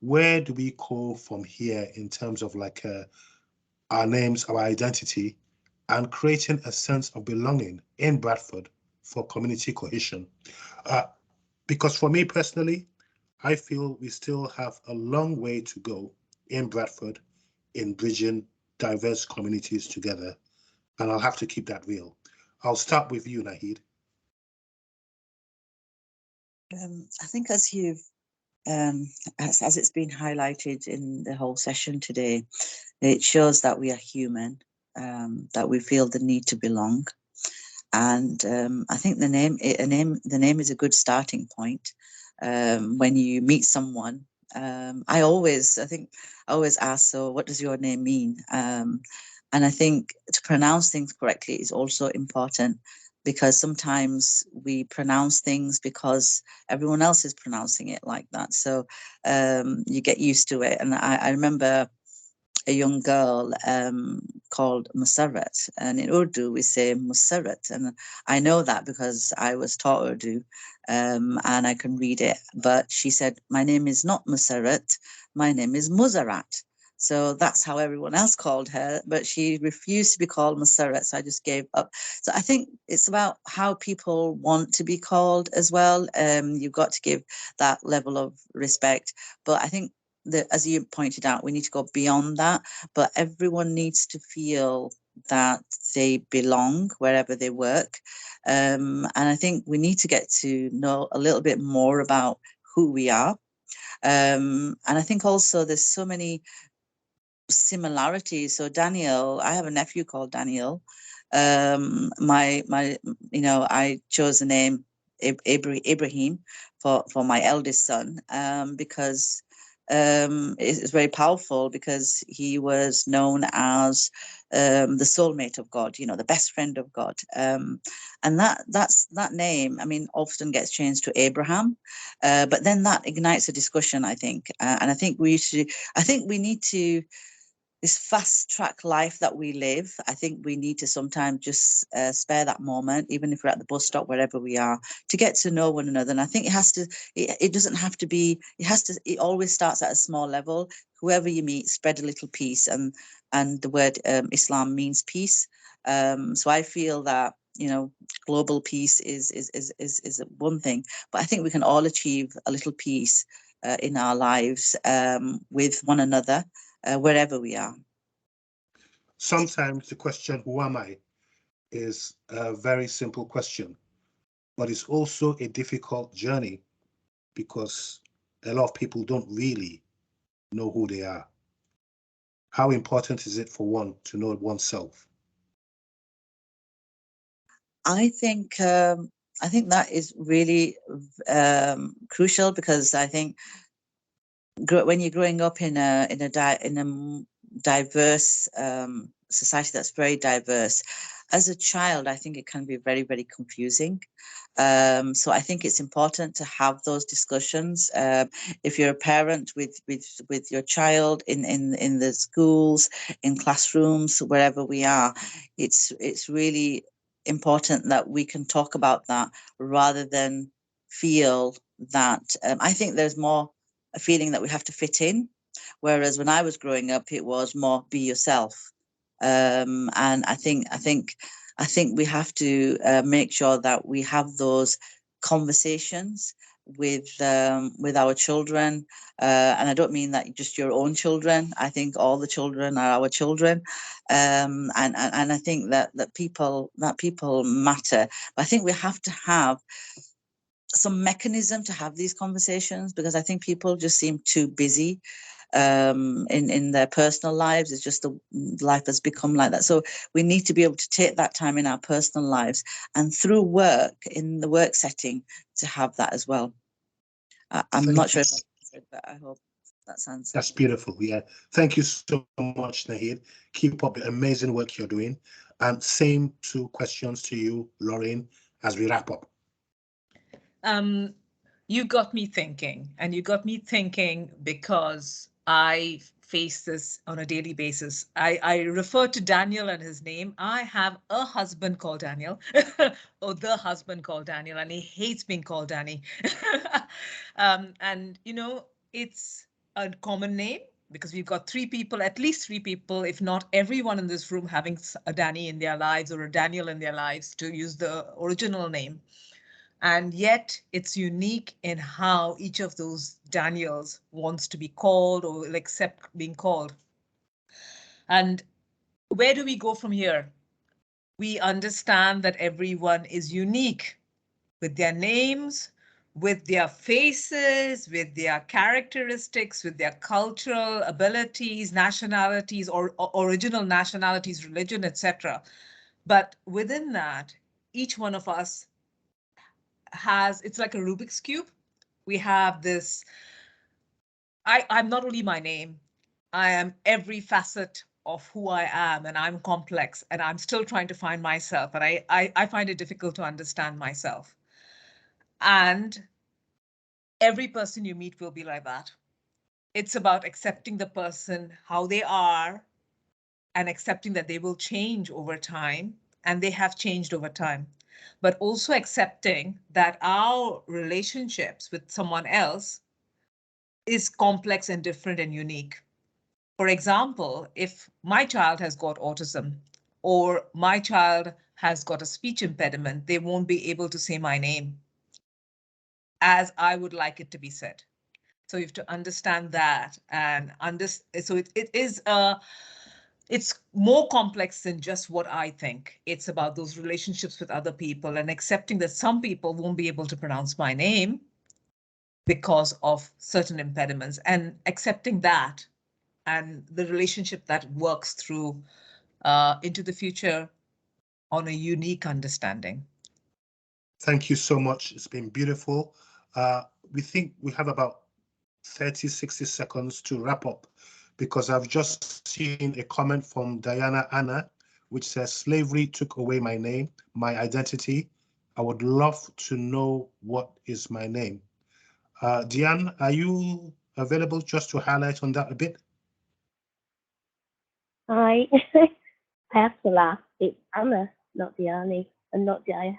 where do we go from here in terms of like our names, our identity, and creating a sense of belonging in Bradford for community cohesion? Because for me personally, I feel we still have a long way to go in Bradford in bridging diverse communities together, and I'll have to keep that real. I'll start with you, Nahid. I think as you've as it's been highlighted in the whole session today, it shows that we are human, that we feel the need to belong, and I think the name is a good starting point. When you meet someone, I always ask, so what does your name mean? And I think to pronounce things correctly is also important, because sometimes we pronounce things because everyone else is pronouncing it like that. So you get used to it. And I remember a young girl called Musarat, and in Urdu we say Musarat, and I know that because I was taught Urdu, and I can read it. But she said, my name is not Musarat, my name is Muzarat. So that's how everyone else called her, but she refused to be called Musarat, so I just gave up. So I think it's about how people want to be called as well. You've got to give that level of respect. But I think that, as you pointed out, we need to go beyond that, but everyone needs to feel that they belong wherever they work. And I think we need to get to know a little bit more about who we are. And I think also there's so many similarities. So Daniel, I have a nephew called Daniel. I chose the name Ibrahim for my eldest son, because it's very powerful, because he was known as the soulmate of God, the best friend of God. And that name, I mean, often gets changed to Abraham, but then that ignites a discussion, I think. And I think we need to, this fast track life that we live, I think we need to sometimes just spare that moment, even if we're at the bus stop, wherever we are, to get to know one another. And I think it doesn't have to be, it always starts at a small level. Whoever you meet, spread a little peace, and the word Islam means peace. So I feel that, global peace is one thing, but I think we can all achieve a little peace in our lives with one another, wherever we are. Sometimes the question, who am I, is a very simple question, but it's also a difficult journey, because a lot of people don't really know who they are. How important is it for one to know oneself? I think that is really crucial, because I think when you're growing up in a diverse society that's very diverse, as a child, I think it can be very, very confusing. So I think it's important to have those discussions. If you're a parent with your child in the schools, in classrooms, wherever we are, it's really important that we can talk about that, rather than feel that I think there's more a feeling that we have to fit in, whereas when I was growing up, it was more be yourself. And I think we have to make sure that we have those conversations with our children, and I don't mean that just your own children. I think all the children are our children, and I think that people matter. But I think we have to have some mechanism to have these conversations, because I think people just seem too busy in their personal lives. It's just the life has become like that. So we need to be able to take that time in our personal lives and through work, in the work setting, to have that as well. I'm not sure if I answered, but I hope that's answered. That's beautiful. Yeah. Thank you so much, Naheed. Keep up the amazing work you're doing. And same 2 questions to you, Lorraine, as we wrap up. You got me thinking, and you got me thinking because I face this on a daily basis. I refer to Daniel and his name. I have a husband called Daniel, or the husband called Daniel, and he hates being called Danny. And, you know, it's a common name because we've got 3 people, at least 3 people, if not everyone in this room having a Danny in their lives or a Daniel in their lives, to use the original name. And yet it's unique in how each of those Daniels wants to be called or will accept being called. And where do we go from here? We understand that everyone is unique with their names, with their faces, with their characteristics, with their cultural abilities, nationalities, or original nationalities, religion, etc. But within that, each one of us has, it's like a Rubik's Cube. We have this, I'm not only my name, I am every facet of who I am, and I'm complex, and I'm still trying to find myself, and I find it difficult to understand myself. And every person you meet will be like that. It's about accepting the person, how they are, and accepting that they will change over time, and they have changed over time. But also accepting that our relationships with someone else is complex and different and unique. For example, if my child has got autism or my child has got a speech impediment, they won't be able to say my name as I would like it to be said. So you have to understand that, and so it is it's more complex than just what I think. It's about those relationships with other people and accepting that some people won't be able to pronounce my name because of certain impediments, and accepting that and the relationship that works through into the future on a unique understanding. Thank you so much. It's been beautiful. We think we have about 30, 60 seconds to wrap up, because I've just seen a comment from Diana Anna, which says, slavery took away my name, my identity. I would love to know what is my name. Diane, are you available just to highlight on that a bit? Hi, I have to laugh. It's Anna, not Diane, and not Diane.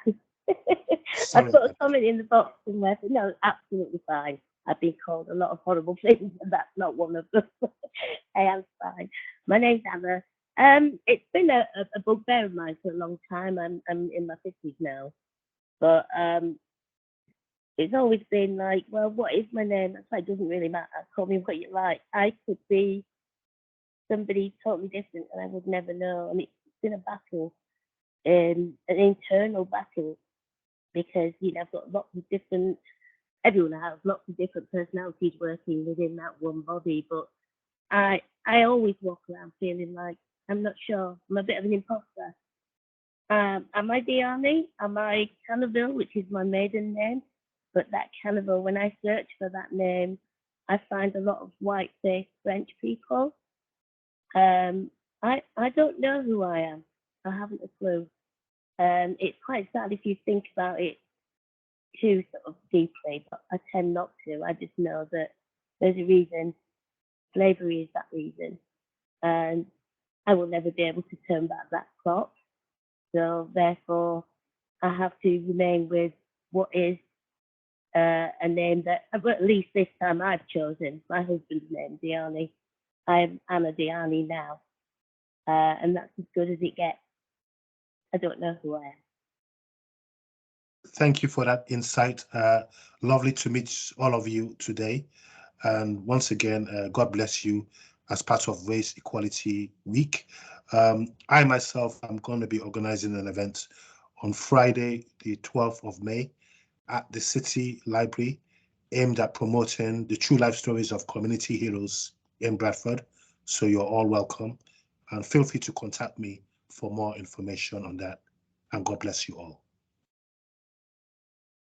I put a comment in the box somewhere, but no, absolutely fine. I've been called a lot of horrible things, and that's not one of them. I am fine. My name's Anna. It's been a bugbear of mine for a long time. I'm in my 50s now, but it's always been like, well, what is my name? That's why it doesn't really matter. Call me what you like. I could be somebody totally different, and I would never know. And it's been a battle, an internal battle, because I've got lots of different. Everyone has lots of different personalities working within that one body, but I always walk around feeling like I'm not sure. I'm a bit of an imposter. Am I Diane? Am I Cannaville, which is my maiden name? But that Cannaville, when I search for that name, I find a lot of white-faced French people. I don't know who I am. I haven't a clue. It's quite sad if you think about it too sort of deeply, but I tend not to. I just know that there's a reason. Slavery is that reason, and I will never be able to turn back that clock. So therefore, I have to remain with what is, a name that, well, at least this time I've chosen. My husband's name, Diani. I'm Anna Diani now, and that's as good as it gets. I don't know who I am. Thank you for that insight. Lovely to meet all of you today. And once again, God bless you as part of Race Equality Week. I myself am going to be organizing an event on Friday, the 12th of May at the City Library, aimed at promoting the true life stories of community heroes in Bradford. So you're all welcome, and feel free to contact me for more information on that. And God bless you all.